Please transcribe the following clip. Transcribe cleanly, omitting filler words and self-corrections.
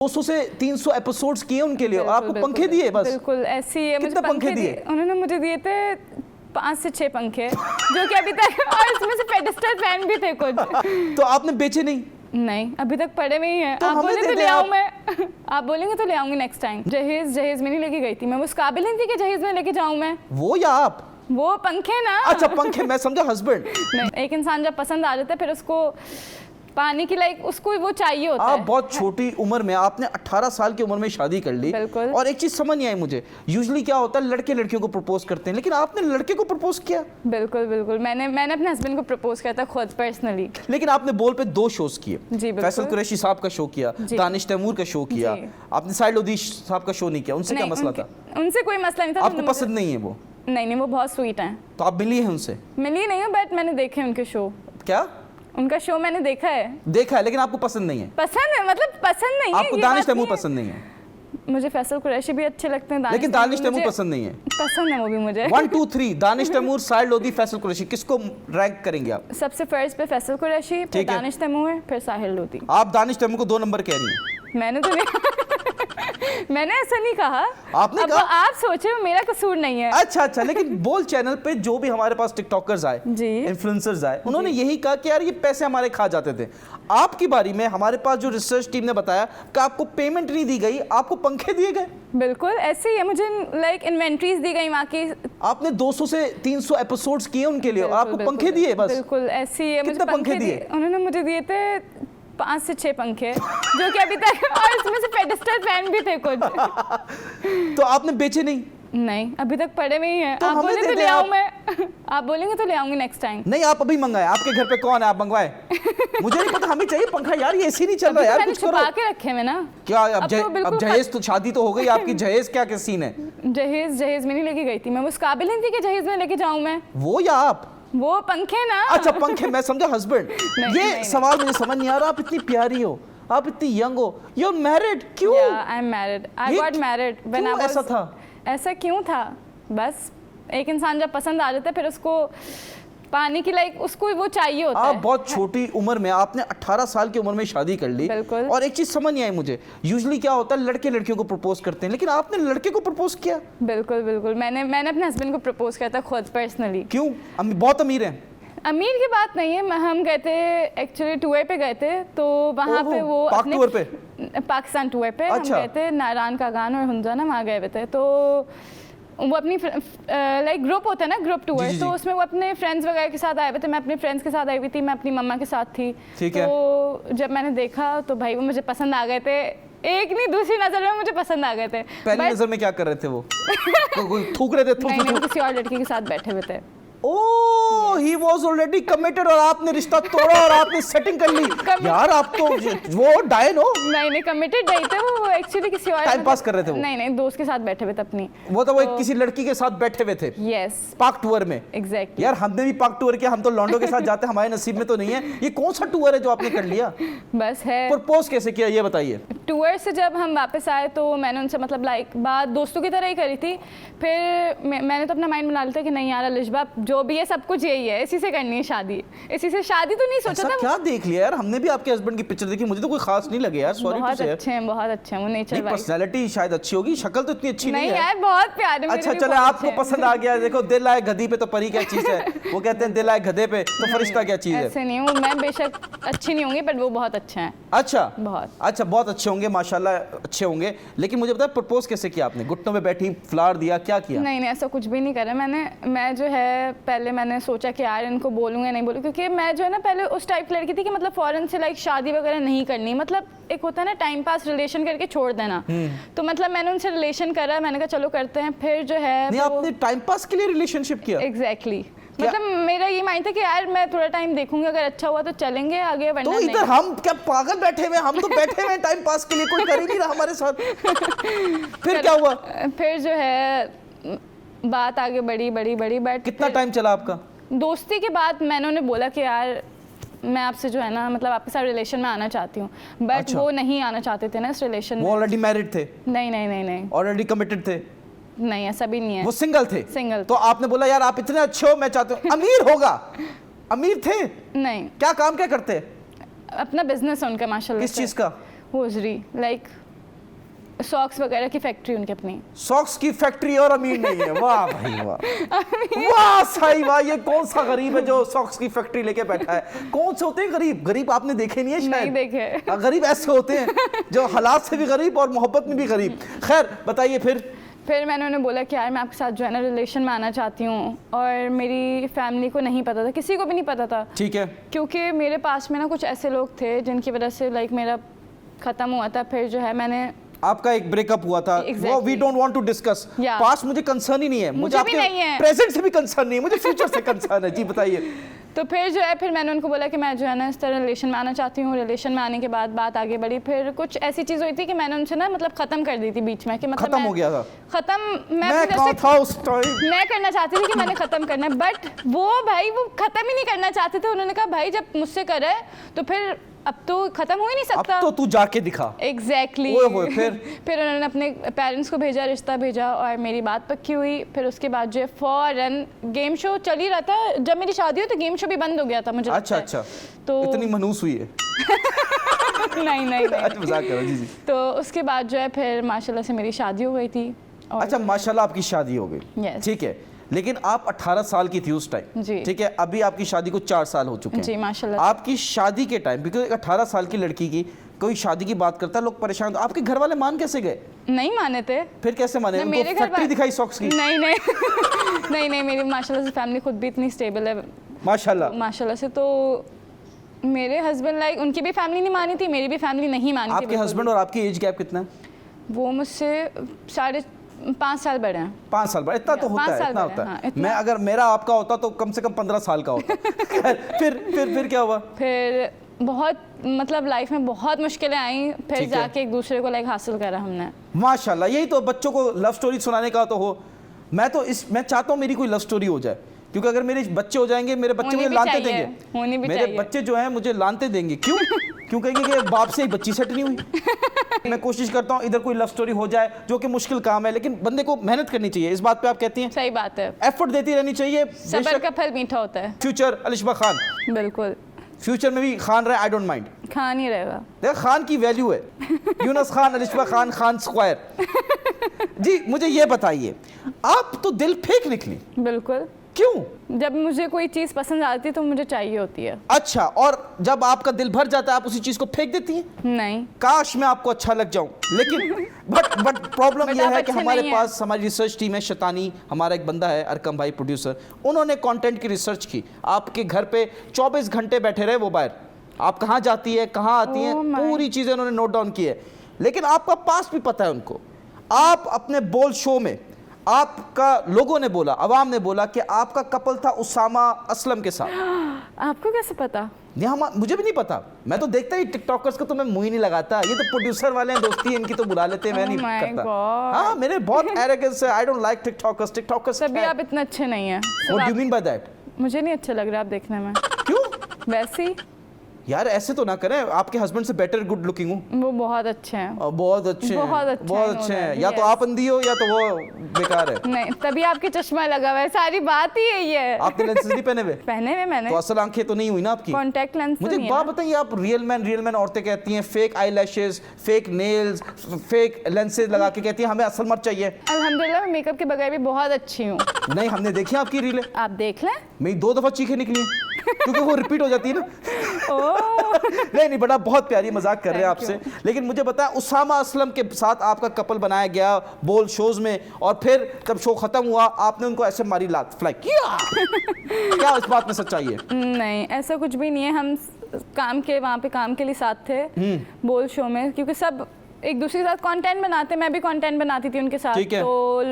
200 से 300 एपिसोड्स किए उनके लिए, आपको पंखे दिए बस? बिल्कुल ऐसी है। कितने पंखे दिए? उन्होंने मुझे दिए थे 5 से 6 पंखे जो कि अभी तक, और इसमें से पेडिस्टल फैन भी थे कुछ। तो आपने बेचे नहीं? नहीं, अभी तक पड़े में ही हैं। तो आप बोले तो ले आप... आऊं मैं। आप बोलेंगे तो ले आऊंगी नेक्स्ट टाइम। जहेज में नहीं लेके गई थी मैं, उस काबिल नहीं थी कि जहेज में लेके जाऊं मैं। वो या आप? वो पंखे ना। अच्छा पंखे, मैं समझा हस्बैंड। नहीं, एक इंसान जब पसंद आ जाता है फिर उसको पानी की लाइक उसको वो चाहिए होता है। आप बहुत छोटी उम्र में, आपने 18 साल की उम्र में शादी कर ली। बिल्कुल। और एक चीज समझ नहीं आई मुझे, यूजुअली क्या होता है लड़के लड़कियों को प्रपोज करते हैं, लेकिन आपने लड़के को प्रपोज किया? बिल्कुल बिल्कुल, मैंने अपने हस्बैंड को प्रपोज किया था खुद पर्सनली। लेकिन आपने बोल पे 2 शोज किए। जी बिल्कुल। फैसल कुरैशी साहब का शो किया, दानिश तैमूर का शो किया, आपने साइड लोधी साहब का शो नहीं किया। उनसे क्या मसला था? उनसे कोई मसला नहीं था। आपको पसंद नहीं है वो? नहीं, वो बहुत स्वीट हैं। तो आप मिली हैं उनसे? मिली नहीं हूँ, बट मैंने देखे उनके शो। क्या? उनका शो मैंने देखा है। देखा है, लेकिन आपको पसंद नहीं है? पसंद है, मतलब पसंद नहीं है। आपको दानिश तैमूर पसंद नहीं है? मुझे फैसल कुरैशी भी अच्छे लगते हैं, लेकिन दानिश तैमूर पसंद नहीं है? पसंद है वो भी मुझे। 1 2 3 दानिश तैमूर, साइड लोधी, फैसल कुरैशी, किसको रैंक करेंगे आप? सबसे फर्स्ट पे फैसल कुरैशी, फिर दानिश तैमूर, फिर साहिल लोधी। आप दानिश तैमूर को 2 नंबर कह रही हैं? मैंने तो नहीं मैंने ऐसा नहीं कहा। आपने कहा? आप सोचे मेरा कसूर नहीं है। अच्छा, लेकिन बोल चैनल पे जो भी हमारे पास टिकटॉकर्स आए, इन्फ्लुएंसर्स आए, उन्होंने यही कहा कि यार ये पैसे हमारे खा जाते थे। आपकी बारी में हमारे पास जो रिसर्च टीम ने बताया कि आपको पेमेंट नहीं दी गई, आपको पंखे दिए गए। बिल्कुल ऐसे ही है, मुझे लाइक इन्वेंट्रीज दी गई वहाँ की। आपने 200 से 300 एपिसोड्स किए उनके लिए, आपको पंखे दिए बस? बिल्कुल ऐसे ही है। कितने पंखे दिए? उन्होंने मुझे दिए थे 5 से 6 पंखे जो कि अभी तक, और इसमें से पेडिस्टल फैन भी थे कुछ। तो आपने बेचे नहीं? नहीं, अभी तक पड़े में ही हैं। तो आप बोले तो ले आऊं मैं। आप बोलेंगे तो ले आऊंगी नेक्स्ट टाइम। नहीं, आप अभी मंगाए। आपके घर पे कौन है, आप मंगवाए? मुझे नहीं पता, हमें चाहिए पंखा यार, ये एसी नहीं चल रहा यार, कुछ करो। छुपा के रखे हैं ना। क्या अब जहेज तो शादी तो हो गई आपकी, जहेज क्या सीन है? जहेज में नहीं लेके गई थी मैं, उस काबिल नहीं थी कि जहेज में लेके जाऊं मैं। वो या आप? वो पंखे ना। अच्छा पंखे, मैं समझा हस्बैंड। ये सवाल मुझे समझ नहीं आ रहा। आप इतनी प्यारी हो, आप इतनी यंग हो, यू आर मैरिड, क्यों? I am married, I got married when I was. ऐसा था? ऐसा क्यों था? बस एक इंसान जब पसंद आ जाता है फिर उसको पानी की लाइक उसको वो चाहिए होता है। आप बहुत छोटी उम्र में, आपने 18 साल की उम्र में शादी कर ली। बिल्कुल। और एक चीज समझ नहीं आई मुझे, यूजुअली क्या होता है लड़के लड़कियों को प्रपोज करते हैं, लेकिन आपने लड़के को प्रपोज किया? बिल्कुल, मैंने अपने हस्बैंड को प्रपोज किया था खुद पर्सनली। क्यों? बहुत अमीर हैं? अमीर की बात नहीं है, हम गए थे एक्चुअली टूर पे गए थे, तो वहाँ पे वो अपने टूर पे, पाकिस्तान टूर पे हम गए थे, नारायण कागान और हुंजाना, वहाँ गए हुए थे। तो वो अपनी लाइक ग्रुप होता है ना, ग्रुप टूर, तो उसमें वो अपने फ्रेंड्स वगैरह के साथ आए हुए थे। मैं अपने फ्रेंड्स के साथ आई हुई थी, मैं अपनी मम्मा के साथ थी। तो जब मैंने देखा तो भाई वो मुझे पसंद आ गए थे, एक नहीं दूसरी नजर में मुझे पसंद आ गए थे। पहली नजर में क्या कर रहे थे वो? थूक रहे थे? नहीं, किसी और लड़की के साथ बैठे हुए थे। ओह, he was already committed और आपने रिश्ता तोड़ा और आपने सेटिंग कर ली। यार आप तो वो डायन हो। नहीं, कमिटेड नहीं थे वो, एक्चुअली किसी और टाइम पास कर रहे थे वो। नहीं, दोस्त के साथ बैठे हुए थे अपनी। वो तो वो किसी लड़की के साथ बैठे हुए थे। यस, पाक टूर में। एग्जैक्टली। यार हमने भी पाक टूर किया, हम तो लॉन्डो के साथ जाते, हमारे नसीब में तो नहीं है। ये कौन सा टूर है जो आपने कर लिया? बस है। प्रपोज कैसे किया ये बताइए। टूर से जब हम वापस आए तो मैंने उनसे मतलब लाइक बात दोस्तों की तरह ही करी थी। फिर मैंने तो अपना माइंड बना लिया था कि नहीं यार अलिशबा, जो भी है सब कुछ यही है, इसी से करनी है शादी। इसी से शादी तो नहीं सोचा था। क्या देख लिया यार, हमने भी आपके हस्बैंड की पिक्चर देखी, मुझे तो कोई खास नहीं लगे यार, सॉरी बहुत अच्छे हैं, बहुत अच्छे हैं वो, नेचर वाइज। पर्सनालिटी शायद अच्छी होगी, शक्ल तो इतनी अच्छी नहीं है। नहीं यार, बहुत प्यारे। अच्छा चले, आपको पसंद आ गया। देखो दिल आए गधी पे तो परी क्या चीज है, वो कहते हैं दिल आए गधे पे तो फरिश्ता क्या चीज है। ऐसे नहीं हूँ मैं, बेशक अच्छी नहीं होंगी, पर वो बहुत अच्छे हैं। अच्छा, बहुत अच्छे होंगे माशाल्लाह, अच्छे होंगे। लेकिन मुझे बताया प्रपोज कैसे किया आपने? घुटनों में बैठी, फ्लावर दिया, क्या किया? नहीं, ऐसा कुछ भी नहीं करा मैंने। मैं जो है पहले मैंने सोचा कि यार इनको बोलूँगा नहीं बोलूँ, क्योंकि मैं जो है ना पहले उस टाइप की लड़की थी कि मतलब फौरन से लाइक शादी वगैरह नहीं करनी, मतलब एक होता है ना टाइम पास रिलेशन करके छोड़ देना। तो मतलब मैंने उनसे रिलेशन करा, मैंने कहा चलो करते हैं। फिर जो है नहीं, आपने टाइम पास के लिए रिलेशनशिप किया? एग्जैक्टली, मतलब मेरा ये माइंड था कि यार मैं थोड़ा टाइम देखूंगी, अगर अच्छा हुआ तो चलेंगे आगे, वरना तो इधर हम क्या पागल बैठे हुए? हम तो बैठे हुए टाइम पास के लिए, कोई कर ही नहीं रहा हमारे साथ। फिर क्या हुआ? फिर जो है बात आगे बढ़ी, बट कितना टाइम चला आपका? दोस्ती के बाद मैंने उन्हें बोला कि यार मैं आपसे जो है ना मतलब आपके साथ रिलेशन में आना चाहती हूँ, बट अच्छा। वो नहीं आना चाहते थे ना इस रिलेशन में। वो ऑलरेडी मैरिड थे? नहीं, ऑलरेडी कमिटेड थे? नहीं, ऐसा भी नहीं है। वो सिंगल थे? सिंगल। तो आपने बोला यार आप इतने अच्छे हो, मैं चाहता हूँ। अमीर होगा? अमीर थे? नहीं। क्या काम क्या करते? अपना बिजनेस है उनका माशाल्लाह। किस चीज का? होजरी, लाइक सॉक्स वगैरह की फैक्ट्री उनकी अपनी। सॉक्स की फैक्ट्री और अमीर नहीं है? वाह भाई वाह, वाह सही वाह। ये कौन सा गरीब है जो सॉक्स की फैक्ट्री लेके बैठा है? कौन से होते हैं गरीब? गरीब आपने देखे नहीं है शायद? नहीं देखे। गरीब ऐसे होते हैं जो हालात से भी गरीब और मोहब्बत में भी गरीब। खैर बताइए फिर मैंने उन्हें बोला कि यार मैं आपके साथ जो है ना रिलेशन में आना चाहती हूँ, और मेरी फैमिली को नहीं पता था, किसी को भी नहीं पता था। ठीक है। क्योंकि मेरे पास में ना कुछ ऐसे लोग थे जिनकी वजह से लाइक मेरा ख़त्म हुआ था। फिर जो है मैंने, आपका एक ब्रेकअप हुआ था, वो we don't want to discuss. Past मुझे कंसर्न ही नहीं है, मुझे आपके प्रेजेंट से भी कंसर्न नहीं है, मुझे फ्यूचर से कंसर्न है। जी बताइए। तो फिर जो है फिर मैंने उनको बोला कि मैं जो है ना इस तरह रिलेशन में आना चाहती हूँ। रिलेशन में आने के बाद बात आगे बढ़ी। फिर कुछ ऐसी चीज़ हुई थी कि मैंने उनसे ना मतलब ख़त्म कर दी थी बीच में, कि मतलब खत्म हो गया था। ख़त्म मैं कहाँ था उस टाइम? मैं करना चाहती थी कि मैंने ख़त्म करना है, बट वो भाई वो ख़त्म ही नहीं करना चाहते थे। उन्होंने कहा भाई जब मुझसे करे तो फिर अब तो खत्म हो ही नहीं सकता, अब तो तू जाके दिखा। एग्जैक्टली। फिर उन्होंने अपने पेरेंट्स को भेजा, रिश्ता भेजा, और मेरी बात पक्की हुई। फिर उसके बाद जो है फौरन गेम शो चल ही रहा था। जब मेरी शादी हुई तो गेम शो भी बंद हो गया था मुझे। अच्छा तो इतनी मनूस हुई है? नहीं। मजाक कर रहा हूं। जी। तो उसके बाद जो है फिर माशाल्लाह से मेरी शादी हो गई थी। अच्छा माशाल्लाह आपकी शादी हो गई, ठीक है। लेकिन आप 18 साल की थी उस टाइम, ठीक है। अभी आपकी शादी को 4 साल हो चुके हैं। जी माशाल्लाह। आपकी शादी के टाइम, बिकॉज 18 साल की लड़की की कोई शादी की बात करता है लोग परेशान, आपके घर वाले मान कैसे गए? नहीं माने थे। फिर कैसे माने? मेरे घर फैक्ट्री दिखाई सॉक्स की? नहीं मेरी माशाल्लाह से फैमिली खुद भी इतनी स्टेबल है माशाल्लाह से। तो मेरे हस्बैंड लाइक उनकी भी फैमिली नहीं मानी थी, मेरी भी फैमिली नहीं मानी थी। आपके हस्बैंड और आपकी एज गैप कितना है? वो मुझसे 5.5 साल बड़े हैं। 5 साल बड़े? इतना तो होता है, इतना होता है। मैं अगर मेरा आपका होता तो कम से कम 15 साल का होता। फिर क्या हुआ? फिर बहुत मतलब लाइफ में बहुत मुश्किलें आई, फिर जाके एक दूसरे को लाइक हासिल करा हमने। माशाल्लाह। यही तो बच्चों को लव स्टोरी सुनाने का तो हो। मैं चाहता हूँ मेरी कोई लव स्टोरी हो जाए, क्योंकि अगर मेरे बच्चे हो जाएंगे, मेरे बच्चे मुझे लानते देंगे। मेरे बच्चे जो हैं मुझे लानते देंगे। क्यों कहेंगे कि बाप से ही बच्ची सेट नहीं हुई। मैं कोशिश करता हूँ इधर कोई लव स्टोरी हो जाए, जो कि मुश्किल काम है, लेकिन बंदे को मेहनत करनी चाहिए। इस बात पे आप कहती हैं? सही बात है, एफर्ट देती रहनी चाहिए। सब्र का फल मीठा होता है। फ्यूचर अलिशबा खान, बिल्कुल फ्यूचर में भी खान रहे, आई डोंट माइंड। खान ही रहेगा। देखो खान की वैल्यू है, यूनुस खान, अलिशबा खान, खान स्क्वायर। जी मुझे ये बताइए, आप तो दिल फेंक निकली। बिल्कुल। क्यों? जब मुझे कोई चीज़ पसंद आती है तो मुझे चाहिए होती है। अच्छा, और जब आपका दिल भर जाता है आप उसी चीज को फेंक देती हैं? नहीं। काश मैं आपको अच्छा लग जाऊं, लेकिन बट प्रॉब्लम यह है कि हमारे पास हमारी रिसर्च टीम है, शतानी हमारा एक बंदा है, अरकम भाई प्रोड्यूसर, उन्होंने कंटेंट की रिसर्च की। आपके घर पे 24 घंटे बैठे रहे वो बाहर, आप कहाँ जाती है, कहाँ आती हैं, पूरी चीज़ें उन्होंने नोट डाउन की है। लेकिन आपका पास भी पता है उनको। आप अपने बोल शो में, आपका लोगों ने बोला, अवाम ने बोला कि आपका कपल था उसामा असलम के साथ। आपको कैसे पता? मुझे भी नहीं पता, मैं तो देखता ही टिकटॉकर्स को तो मैं मुंह ही नहीं लगाता। ये तो प्रोड्यूसर वाले हैं, दोस्ती इनकी तो बुला लेते हैं, मैं नहीं करता। हाँ मेरे बहुत एरोगेंस है, आई डोंट लाइक टिकटॉकर्स। तभी आप इतना अच्छे नहीं हैं। What do you mean by that? मुझे नहीं अच्छे लग रहा आप देखने में। क्यों? वैसे ही। यार ऐसे तो ना करें, आपके हस्बैंड से बेटर गुड लुकिंग हूँ। वो बहुत अच्छे हैं। बहुत अच्छे हैं। या तो आप अंधी हो या तो वो बेकार है। नहीं, तभी आपके चश्मा लगा हुआ है, सारी बात ही यही है। आपने लेंसेज नहीं पहने हुए? पहने हुए मैंने। तो असल आंखें तो नहीं हुई ना आपकी? Contact lens. मुझे एक बात बताइए, आप रियल मैन औरतें कहती हैं fake eye lashes, fake nails, fake lenses लगा के कहती हैं हमें असल मर्द चाहिए। अल्हम्दुलिल्लाह मैं मेकअप के बगैर भी बहुत अच्छी हूँ। नहीं हमने देखी आपकी रीलें, आप देख लें। मेरी 2 दफा चीखें निकली क्योंकि वो रिपीट हो जाती है ना। नहीं बड़ा बहुत प्यारी, मजाक कर रहे हैं आपसे। लेकिन मुझे बताया उसामा असलम के साथ आपका कपल बनाया गया बोल शोज में, और फिर जब शो खत्म हुआ आपने उनको ऐसे मारी लात फ्लाई किया। क्या इस बात में सच्चाई है? नहीं ऐसा कुछ भी नहीं है। हम वहाँ पे काम के लिए साथ थे बोल शो में, क्योंकि सब एक दूसरे के साथ कंटेंट बनाते, मैं भी कंटेंट बनाती थी उनके साथ। तो